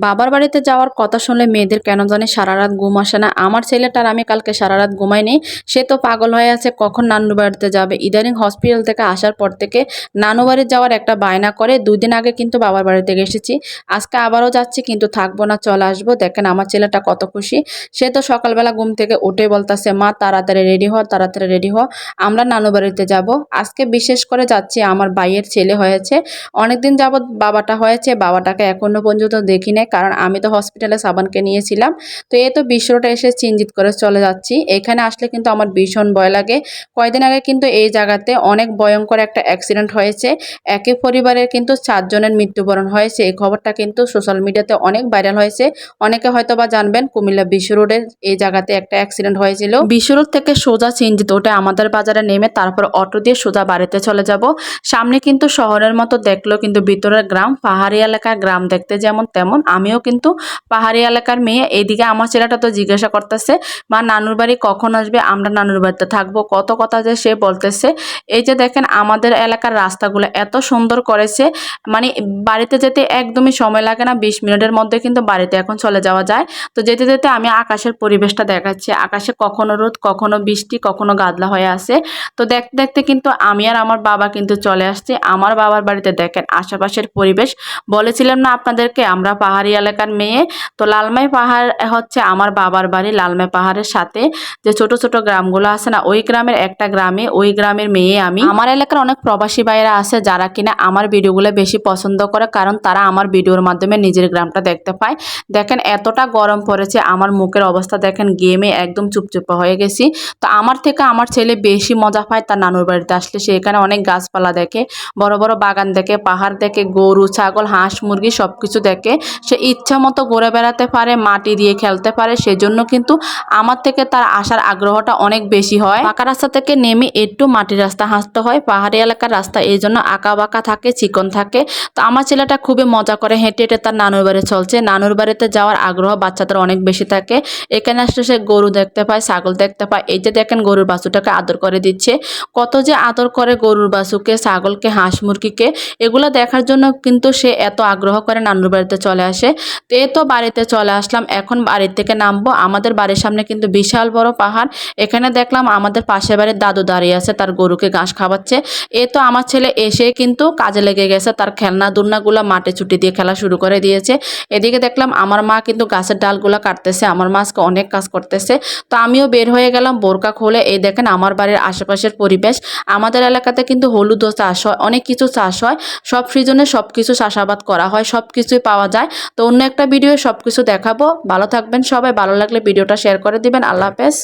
বাবার বাড়িতে যাওয়ার কথা শুনলে মেয়েদের কেন জানি সারা রাত ঘুম আসে না। আমার ছেলেটার আমি কালকে সারা রাত ঘুমাইনি। সে তো পাগল হয়ে আছে কখন নানু বাড়িতে যাবে। ইদানিং হসপিটাল থেকে আসার পর থেকে নানু বাড়ি যাওয়ার একটা বায়না করে। ২ দিন আগে কিন্তু বাবার বাড়িতে এসেছি। আজকে আবারও যাচ্ছি কিন্তু থাকবো না, চলে আসবো। দেখেন আমার ছেলেটা কত খুশি। সে তো সকালবেলা ঘুম থেকে উঠে বলতেছে, মা তাড়াতাড়ি রেডি হ, তাড়াতাড়ি রেডি হ, আমরা নানু বাড়িতে যাব। আজকে বিশেষ করে যাচ্ছি, আমার ভাইয়ের ছেলে হয়েছে। অনেকদিন যাবৎ বাবাটা হয়েছে, বাবাটাকে এখনো পর্যন্ত দেখি নাই, কারণ আমি তো হসপিটালে সাবানকে নিয়েছিলাম। তো এই তো বিশ্বটা এসে চিনজিত করে চলে যাচ্ছি। এখানে আসলে কিন্তু আমার ভীষণ ভয় লাগে। কয়দিন আগে কিন্তু এই জায়গাতে অনেক ভয়ঙ্কর একটা অ্যাক্সিডেন্ট হয়েছে। একই পরিবারের কিন্তু 4 জনের মৃত্যুবরণ হয়েছে। এই খবরটা কিন্তু সোশ্যাল মিডিয়াতে অনেক ভাইরাল হয়েছে। অনেকে হয়তো বা জানবেন, কুমিল্লা বিশ্ব রোডের এই জায়গাতে একটা অ্যাক্সিডেন্ট হয়েছিল। বিশ্ব রোড থেকে সোজা চিনজিত ওটা আমাদের বাজারে নেমে তারপর অটো দিয়ে সোজা বাড়িতে চলে যাব। সামনে কিন্তু শহরের মতো দেখলেও কিন্তু ভিতরের গ্রাম, পাহাড়ি এলাকার গ্রাম দেখতে যেমন তেমন। আমিও কিন্তু পাহাড়ি এলাকার মেয়ে। এইদিকে আমার ছেলেটা তো জিজ্ঞাসা করতেছে, মা নানুর বাড়ি কখন আসবে, আমরা নানুর বাড়িতে থাকবো, কত কথা যে সে বলতেছে। এই যে দেখেন আমাদের এলাকার রাস্তাগুলো এত সুন্দর করেছে, মানে বাড়িতে যেতে একদমই সময় লাগে না। 20 মিনিটের মধ্যে কিন্তু বাড়িতে এখন চলে যাওয়া যায়। তো যেতে যেতে আমি আকাশের পরিবেশটা দেখাচ্ছি। আকাশে কখনো রোদ, কখনো বৃষ্টি, কখনো গাদলা হয়ে আছে। তো দেখতে দেখতে কিন্তু আমি আর আমার বাবা কিন্তু চলে আসছি আমার বাবার বাড়িতে। দেখেন আশেপাশের পরিবেশ। বলেছিলাম না আপনাদেরকে আমরা পাহাড়ি এলাকার মেয়ে। তো লালমাই পাহাড় হচ্ছে আমার বাবার বাড়ি। লালমাই পাহাড়ের সাথে যে ছোট ছোট গ্রামগুলো আছে না, ওই গ্রামের একটা গ্রামে, ওই গ্রামের মেয়ে আমি। আমার এলাকার অনেক প্রবাসী ভাইয়েরা আছে যারা কিনা আমার ভিডিওগুলো বেশি পছন্দ করে, কারণ তারা আমার ভিডিওর মাধ্যমে নিজের গ্রামটা দেখতে পায়। দেখেন এতটা গরম পড়েছে, আমার মুখের অবস্থা দেখেন, গেমে একদম চুপচুপা হয়ে গেছি। তো আমার থেকে আমার ছেলে বেশি মজা পায় তার নানুর বাড়িতে আসলে। সে এখানে অনেক গাছপালা দেখে, বড় বড় বাগান দেখে, পাহাড় দেখে, গরু ছাগল হাঁস মুরগি সবকিছু দেখে। সে ইচ্ছা মতো ঘুরে বেড়াতে পারে, মাটি দিয়ে খেলতে পারে। সেজন্য কিন্তু আমার থেকে তার আসার আগ্রহটা অনেক বেশি হয়। পাকা রাস্তা থেকে নেমে একটু মাটির রাস্তা হাঁটতে হয়। পাহাড়ি এলাকার রাস্তা এই জন্য আঁকা বাঁকা থাকে, চিকন থাকে। তো আমার ছেলেটা খুবই মজা করে হেঁটে হেঁটে তার নানুর বাড়ি চলছে। নানুর বাড়িতে যাওয়ার আগ্রহ বাচ্চাদের অনেক বেশি থাকে। এখানে আসলে সে গরু দেখতে পায়, ছাগল দেখতে পায়। এই যে দেখেন গরুর বাছুরটাকে আদর করে দিচ্ছে। কত যে আদর করে গরুর বাছুরকে, ছাগলকে, হাঁস মুরগিকে। এগুলো দেখার জন্য কিন্তু সে এত আগ্রহ করে নানুর বাড়িতে চলে আসে। তো এই তো বাড়িতে চলে আসলাম, এখন বাড়ির থেকে নামবো। আমাদের বাড়ির সামনে কিন্তু বিশাল বড় পাহাড়। এখানে দেখলাম আমাদের পাশের বাড়ির দাদু দাঁড়িয়ে আছে, তার গরুকে ঘাস খাওয়াচ্ছে। এই তো আমার ছেলে এসে কিন্তু কাজে লেগে গেছে, তার খেলনা দুলনাগুলো মাটি চুটি দিয়ে খেলা শুরু করে দিয়েছে। এদিকে দেখলাম আমার মা কিন্তু গাছের ডালগুলো কাটতেছে। আমার মা আজকে অনেক কাজ করতেছে। তো আমিও বের হয়ে গেলাম বোরকা খুলে। এই দেখেন আমার বাড়ির আশেপাশের পরিবেশ। আমাদের এলাকাতে কিন্তু হলুদও চাষ হয়, অনেক কিছু চাষ হয়। সব সিজনে সব কিছু চাষাবাদ করা হয়, সব কিছুই পাওয়া যায়। তো অন্য একটা ভিডিও সব কিছু দেখাবো। ভালো থাকবেন সবাই, ভালো লাগলে ভিডিওটা শেয়ার করে দিবেন। আল্লাহ হাফেজ।